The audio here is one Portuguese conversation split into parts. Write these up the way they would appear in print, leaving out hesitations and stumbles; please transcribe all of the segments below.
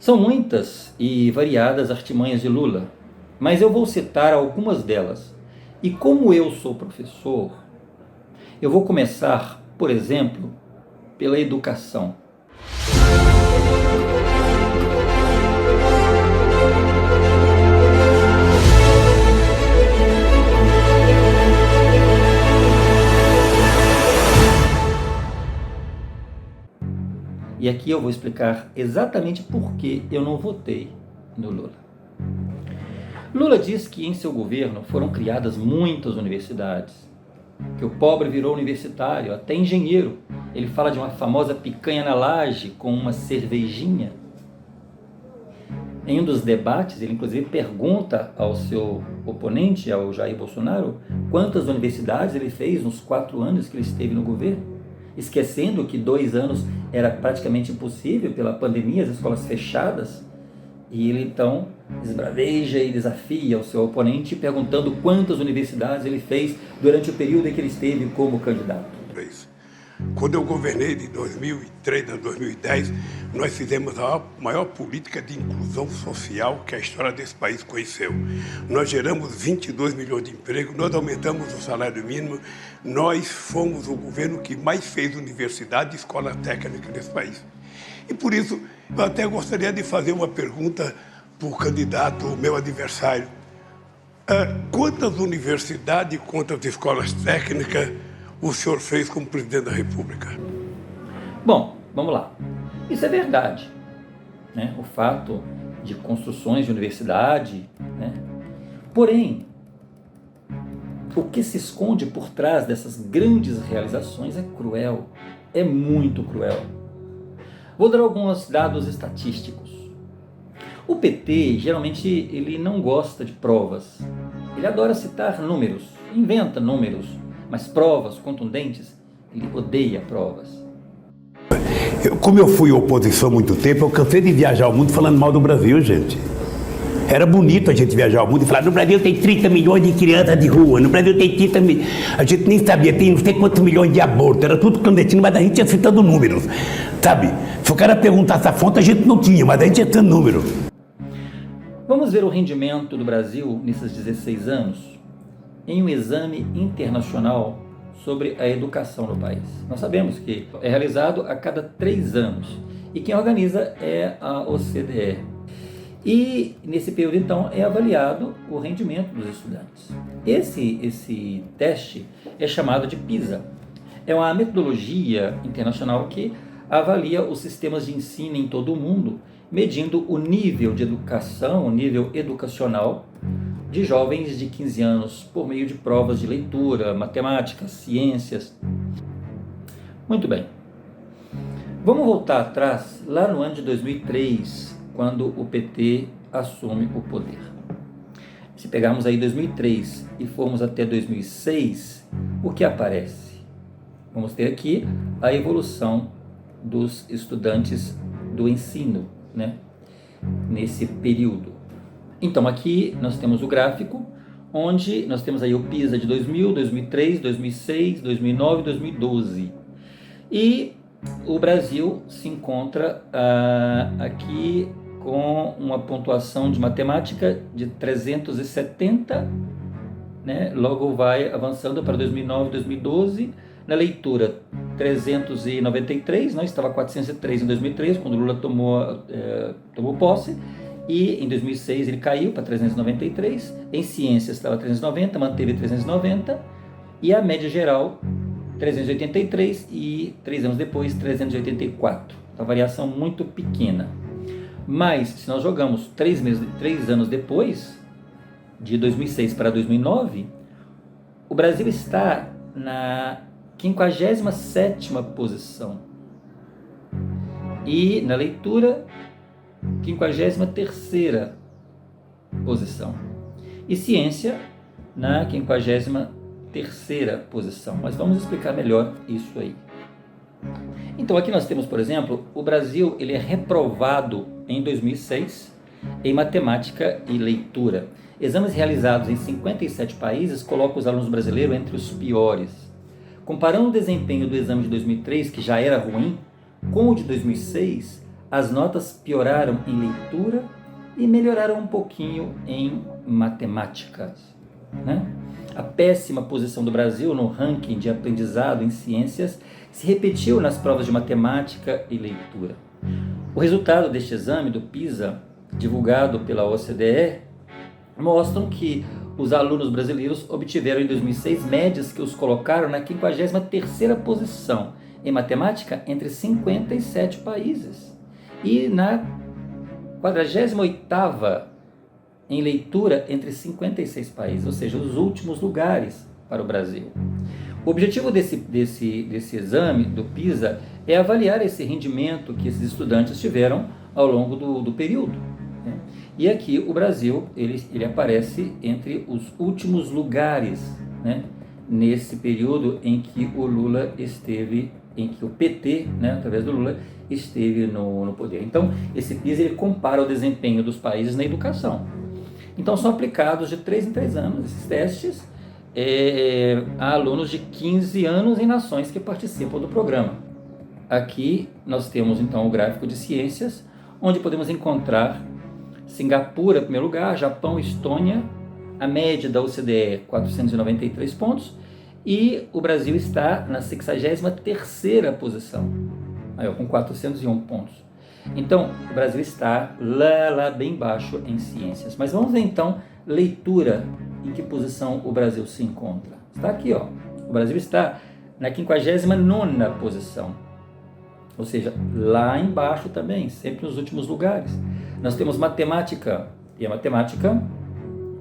São muitas e variadas artimanhas de Lula, mas eu vou citar algumas delas. E como eu sou professor, eu vou começar, por exemplo, pela educação. E aqui eu vou explicar exatamente por que eu não votei no Lula. Lula diz que em seu governo foram criadas muitas universidades, que o pobre virou universitário, até engenheiro. Ele fala de uma famosa picanha na laje com uma cervejinha. Em um dos debates, ele inclusive pergunta ao seu oponente, ao Jair Bolsonaro, quantas universidades ele fez nos 4 anos que ele esteve no governo, esquecendo que 2 anos era praticamente impossível pela pandemia, as escolas fechadas. E ele então esbraveja e desafia o seu oponente perguntando quantas universidades ele fez durante o período em que ele esteve como candidato. Quando eu governei de 2003 a 2010, nós fizemos a maior política de inclusão social que a história desse país conheceu. Nós geramos 22 milhões de empregos, nós aumentamos o salário mínimo, nós fomos o governo que mais fez universidade e escola técnica desse país. E por isso, eu até gostaria de fazer uma pergunta para o candidato, o meu adversário. Quantas universidades, quantas escolas técnicas o senhor fez como presidente da República? Bom, vamos lá. Isso é verdade, né? O fato de construções de universidade, né? Porém, o que se esconde por trás dessas grandes realizações é cruel, é muito cruel. Vou dar alguns dados estatísticos. O PT, geralmente, ele não gosta de provas. Ele adora citar números, inventa números, mas provas contundentes, ele odeia provas. Como eu fui oposição há muito tempo, eu cansei de viajar o mundo falando mal do Brasil, gente. Era bonito a gente viajar o mundo e falar, no Brasil tem 30 milhões de crianças de rua, no Brasil tem 30 milhões, a gente nem sabia, tem não sei quantos milhões de abortos, era tudo clandestino, mas a gente ia citando números, sabe? Se o cara perguntasse a fonte, a gente não tinha, mas a gente ia citando números. Vamos ver o rendimento do Brasil nesses 16 anos em um exame internacional sobre a educação no país. Nós sabemos que é realizado a cada 3 anos e quem organiza é a OCDE. E nesse período, então, é avaliado o rendimento dos estudantes. Esse teste é chamado de PISA. É uma metodologia internacional que avalia os sistemas de ensino em todo o mundo, medindo o nível de educação, o nível educacional de jovens de 15 anos, por meio de provas de leitura, matemática, ciências. Muito bem. Vamos voltar atrás, lá no ano de 2003, quando o PT assume o poder. Se pegarmos aí 2003 e formos até 2006, o que aparece? Vamos ter aqui a evolução dos estudantes do ensino, né? Nesse período. Então aqui nós temos o gráfico, onde nós temos aí o PISA de 2000, 2003, 2006, 2009 e 2012. E o Brasil se encontra aqui com uma pontuação de matemática de 370, né? Logo vai avançando para 2009, 2012. Na leitura, 393, né? Estava 403 em 2003, quando Lula tomou posse. E em 2006 ele caiu para 393, em ciências estava 390, manteve 390, e a média geral 383 e 3 anos depois 384. Uma variação muito pequena. Mas se nós jogamos 3 anos depois, de 2006 para 2009, o Brasil está na 57ª posição. E na leitura, 53ª posição. E ciência na 53ª posição. Mas vamos explicar melhor isso aí. Então aqui nós temos, por exemplo, o Brasil ele é reprovado em 2006 em matemática e leitura. Exames realizados em 57 países colocam os alunos brasileiros entre os piores. Comparando o desempenho do exame de 2003, que já era ruim, com o de 2006, as notas pioraram em leitura e melhoraram um pouquinho em matemática, né? A péssima posição do Brasil no ranking de aprendizado em ciências se repetiu nas provas de matemática e leitura. O resultado deste exame do PISA, divulgado pela OCDE, mostram que os alunos brasileiros obtiveram em 2006 médias que os colocaram na 53ª posição em matemática entre 57 países e na 48ª em leitura entre 56 países, ou seja, os últimos lugares para o Brasil. O objetivo desse exame do PISA é avaliar esse rendimento que esses estudantes tiveram ao longo do período, né? E aqui o Brasil ele aparece entre os últimos lugares, né, nesse período em que o Lula esteve, em que o PT, né, através do Lula, esteve no poder. Então, esse PISA ele compara o desempenho dos países na educação. Então, são aplicados de 3 em 3 anos esses testes a alunos de 15 anos em nações que participam do programa. Aqui nós temos então o gráfico de ciências, onde podemos encontrar Singapura em primeiro lugar, Japão, Estônia, a média da OCDE 493 pontos, e o Brasil está na 63ª posição, com 401 pontos. Então, o Brasil está lá bem baixo em ciências. Mas vamos ver então leitura, em que posição o Brasil se encontra. Está aqui, ó. O Brasil está na 59ª posição, ou seja, lá embaixo também, sempre nos últimos lugares. Nós temos matemática, e a matemática,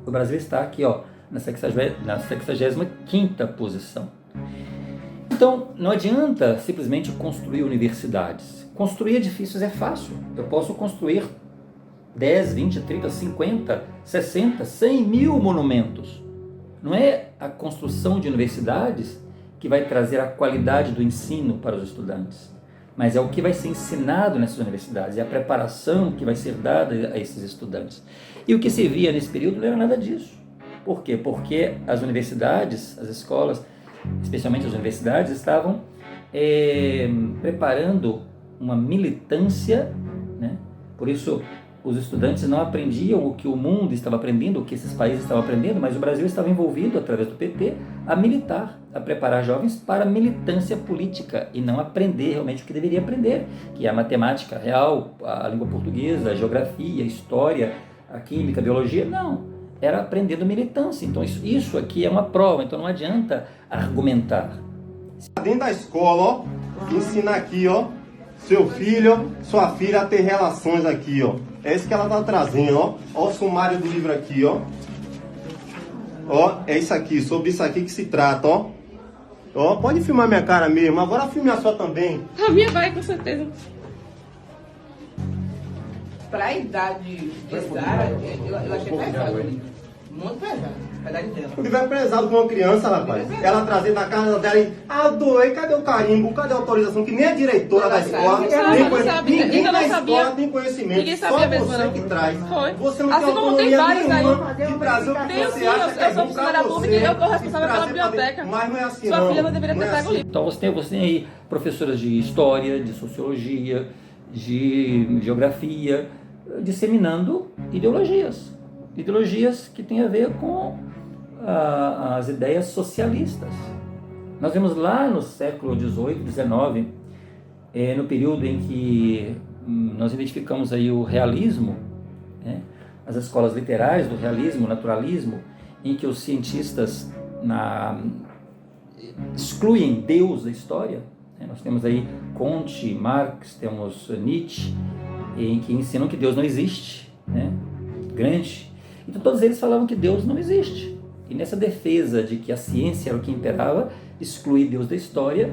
o Brasil está aqui, ó, na 65ª posição. Então, não adianta simplesmente construir universidades. Construir edifícios é fácil. Eu posso construir 10, 20, 30, 50, 60, 100 mil monumentos. Não é a construção de universidades que vai trazer a qualidade do ensino para os estudantes, mas é o que vai ser ensinado nessas universidades, é a preparação que vai ser dada a esses estudantes. E o que se via nesse período não era nada disso. Por quê? Porque as universidades, as escolas, especialmente as universidades, estavam preparando uma militância, né? Por isso, os estudantes não aprendiam o que o mundo estava aprendendo, o que esses países estavam aprendendo, mas o Brasil estava envolvido, através do PT, a militar, a preparar jovens para a militância política e não aprender realmente o que deveria aprender, que é a matemática real, a língua portuguesa, a geografia, a história, a química, a biologia. Não, era aprendendo militância. Então isso aqui é uma prova, então não adianta argumentar. Dentro da escola, ó, ensina aqui, ó, seu filho, sua filha a ter relações aqui, ó. É isso que ela tá trazendo, ó. Ó o sumário do livro aqui, ó. Ó, é isso aqui, sobre isso aqui que se trata, ó. Ó, pode filmar minha cara mesmo, agora filme a sua também. A minha vai, com certeza. Pra idade pesada, eu achei pesado. Muito pesado. Pesado de tempo. Se tiver pesado com uma criança, rapaz, ela trazer da casa dela e doei, cadê o carimbo, cadê a autorização? Que nem a diretora da escola, ninguém da escola tem conhecimento. Ninguém sabia mesmo, você não. que traz. Foi. Você não Assim tem como tem autonomia vários nenhuma aí. de trazer o que Tem você sim, acha que é eu sou bom pra funcionária pública e eu tô responsável pela biblioteca. Mas não é assim, Sua não. filha não deveria ter pego o livro. Então você tem aí professoras de história, de sociologia, de geografia, disseminando ideologias que têm a ver com as ideias socialistas. Nós vemos lá no século XVIII, XIX, no período em que nós identificamos aí o realismo, né? As escolas literárias do realismo, naturalismo, em que os cientistas excluem Deus da história, né? Nós temos aí Comte, Marx, temos Nietzsche, em que ensinam que Deus não existe, né? Gramsci. Então todos eles falavam que Deus não existe. E nessa defesa de que a ciência era o que imperava, exclui Deus da história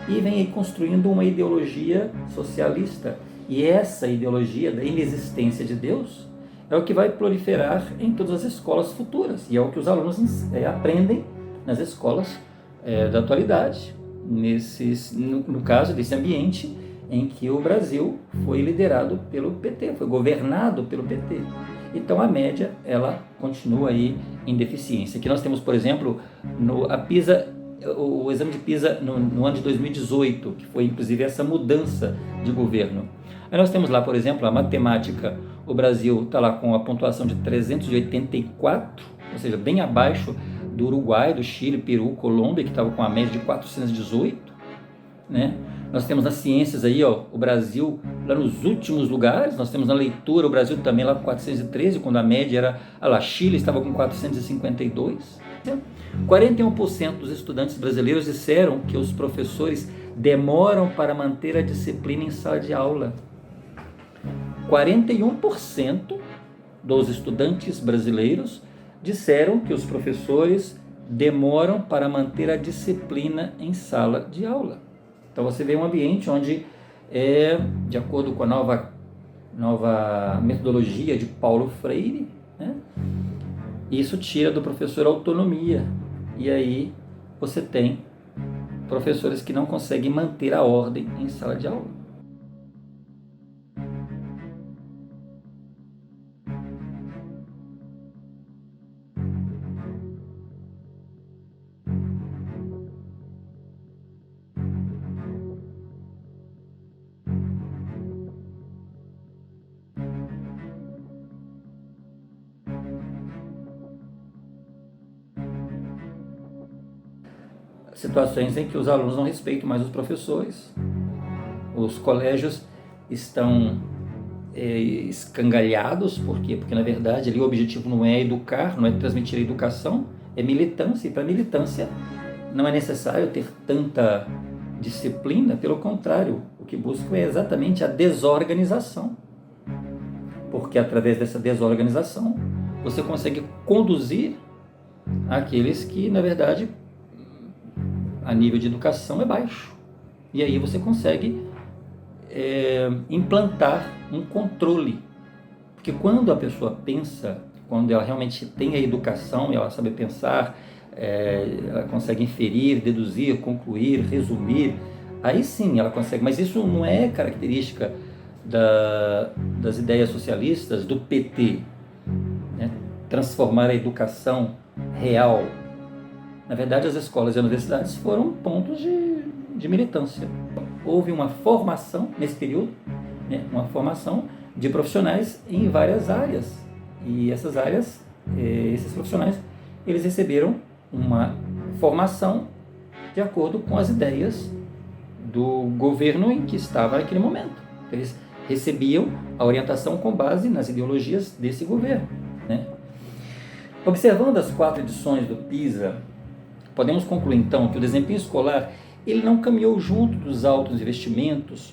e vem aí construindo uma ideologia socialista. E essa ideologia da inexistência de Deus é o que vai proliferar em todas as escolas futuras. E é o que os alunos aprendem nas escolas da atualidade, no caso desse ambiente em que o Brasil foi liderado pelo PT, foi governado pelo PT. Então a média, ela continua aí em deficiência. Aqui nós temos, por exemplo, a PISA o exame de PISA no ano de 2018, que foi inclusive essa mudança de governo. Aí nós temos lá, por exemplo, a matemática, o Brasil está lá com a pontuação de 384, ou seja, bem abaixo do Uruguai, do Chile, Peru, Colômbia, que estavam com a média de 418, né? Nós temos nas ciências aí, ó, o Brasil lá nos últimos lugares. Nós temos na leitura o Brasil também lá com 413, quando a média era, lá, Chile estava com 452. Né? 41% dos estudantes brasileiros disseram que os professores demoram para manter a disciplina em sala de aula. 41% dos estudantes brasileiros disseram que os professores demoram para manter a disciplina em sala de aula. Então você vê um ambiente onde, de acordo com a nova metodologia de Paulo Freire, né, isso tira do professor autonomia. E aí você tem professores que não conseguem manter a ordem em sala de aula. Situações em que os alunos não respeitam mais os professores, os colégios estão escangalhados. Por quê? Porque na verdade ali o objetivo não é educar, não é transmitir a educação, é militância, e para militância não é necessário ter tanta disciplina, pelo contrário, o que buscam é exatamente a desorganização, porque através dessa desorganização você consegue conduzir aqueles que na verdade a nível de educação é baixo. E aí você consegue implantar um controle. Porque quando a pessoa pensa, quando ela realmente tem a educação, ela sabe pensar, ela consegue inferir, deduzir, concluir, resumir, aí sim ela consegue. Mas isso não é característica das ideias socialistas, do PT, né? Transformar a educação real. Na verdade, as escolas e universidades foram pontos de militância. Houve uma formação nesse período, né, uma formação de profissionais em várias áreas. E essas áreas, esses profissionais, eles receberam uma formação de acordo com as ideias do governo em que estava naquele momento. Eles recebiam a orientação com base nas ideologias desse governo, né? Observando as 4 edições do PISA, podemos concluir então que o desempenho escolar ele não caminhou junto dos altos investimentos.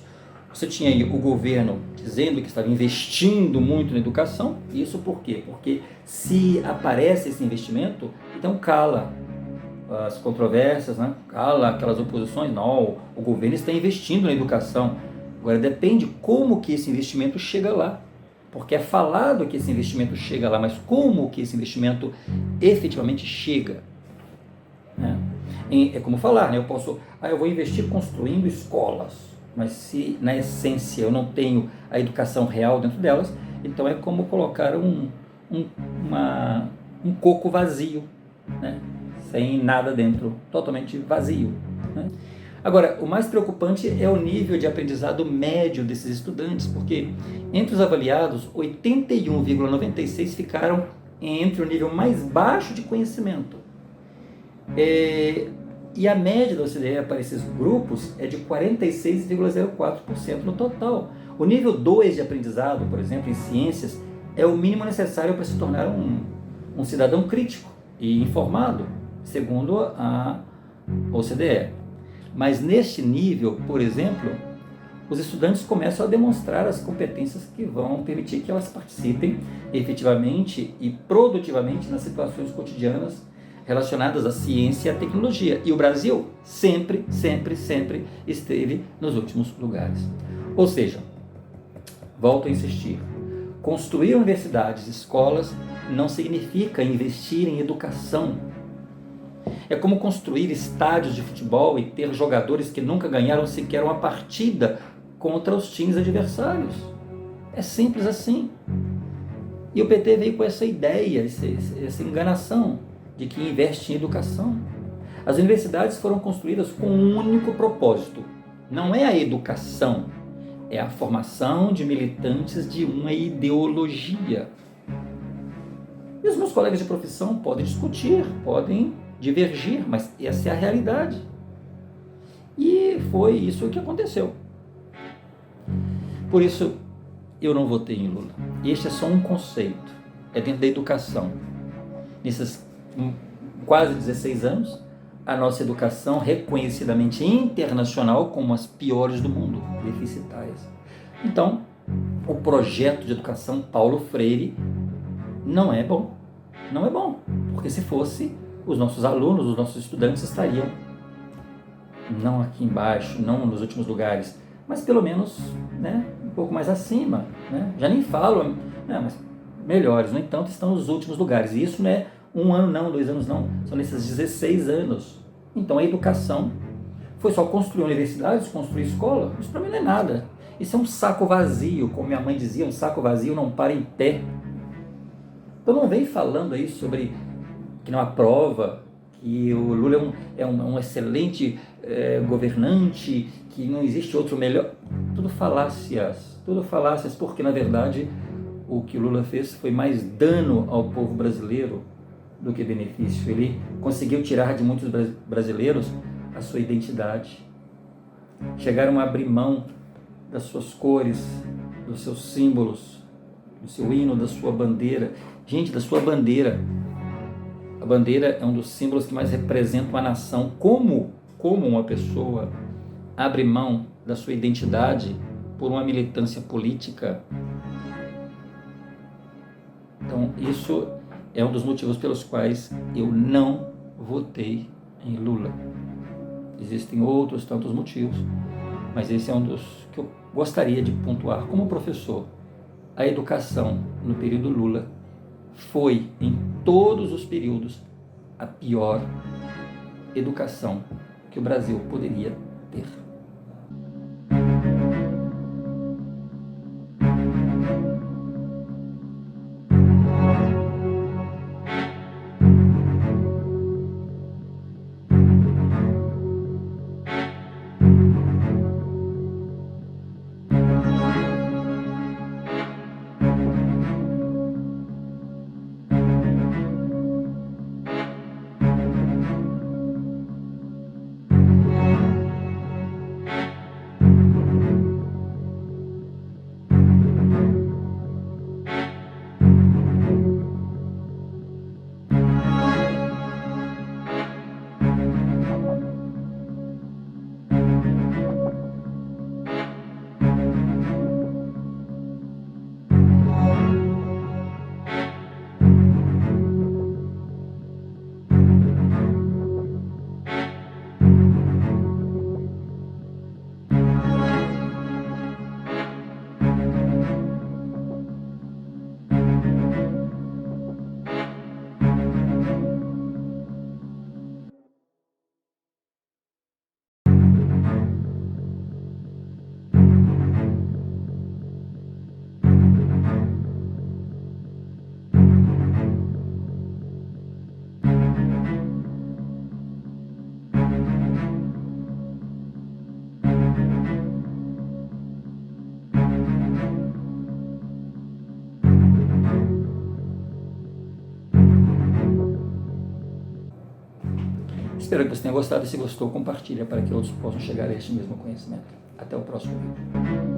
Você tinha aí o governo dizendo que estava investindo muito na educação. Isso por quê? Porque se aparece esse investimento, então cala as controvérsias, né? Cala aquelas oposições. Não, o governo está investindo na educação. Agora depende como que esse investimento chega lá. Porque é falado que esse investimento chega lá, mas como que esse investimento efetivamente chega? É como falar, né? Eu vou investir construindo escolas, mas se na essência eu não tenho a educação real dentro delas, então é como colocar um coco vazio, né? Sem nada dentro, totalmente vazio, né? Agora, o mais preocupante é o nível de aprendizado médio desses estudantes, porque entre os avaliados, 81,96 ficaram entre o nível mais baixo de conhecimento. E a média da OCDE para esses grupos é de 46,04% no total. O nível 2 de aprendizado, por exemplo, em ciências, é o mínimo necessário para se tornar um cidadão crítico e informado, segundo a OCDE. Mas neste nível, por exemplo, os estudantes começam a demonstrar as competências que vão permitir que elas participem efetivamente e produtivamente nas situações cotidianas relacionadas à ciência e à tecnologia. E o Brasil sempre, sempre, sempre esteve nos últimos lugares. Ou seja, volto a insistir, construir universidades, escolas, não significa investir em educação. É como construir estádios de futebol e ter jogadores que nunca ganharam sequer uma partida contra os times adversários. É simples assim. E o PT veio com essa ideia, essa enganação de que investe em educação. As universidades foram construídas com um único propósito. Não é a educação, é a formação de militantes de uma ideologia. E os meus colegas de profissão podem discutir, podem divergir, mas essa é a realidade. E foi isso que aconteceu. Por isso, eu não votei em Lula. Este é só um conceito, é dentro da educação. Nesses quase 16 anos, a nossa educação, reconhecidamente internacional, como as piores do mundo, deficitárias. Então, o projeto de educação Paulo Freire não é bom. Não é bom, porque se fosse, os nossos alunos, os nossos estudantes estariam não aqui embaixo, não nos últimos lugares, mas pelo menos, né, um pouco mais acima, né? Já nem falo, mas melhores, no entanto, estão nos últimos lugares. E isso não é 1 ano não, 2 anos não, são nesses 16 anos. Então a educação foi só construir universidades, construir escola? Isso para mim não é nada. Isso é um saco vazio, como minha mãe dizia, um saco vazio não para em pé. Então não vem falando aí sobre que não há prova, que o Lula é um excelente governante, que não existe outro melhor. Tudo falácias, porque na verdade o que o Lula fez foi mais dano ao povo brasileiro do que benefício. Ele conseguiu tirar de muitos brasileiros a sua identidade. Chegaram a abrir mão das suas cores, dos seus símbolos, do seu hino, da sua bandeira. Gente, da sua bandeira. A bandeira é um dos símbolos que mais representam a nação. Como uma pessoa abre mão da sua identidade por uma militância política? Então, isso é um dos motivos pelos quais eu não votei em Lula. Existem outros tantos motivos, mas esse é um dos que eu gostaria de pontuar. Como professor, a educação no período Lula foi, em todos os períodos, a pior educação que o Brasil poderia ter. Espero que você tenha gostado e se gostou, compartilha para que outros possam chegar a este mesmo conhecimento. Até o próximo vídeo.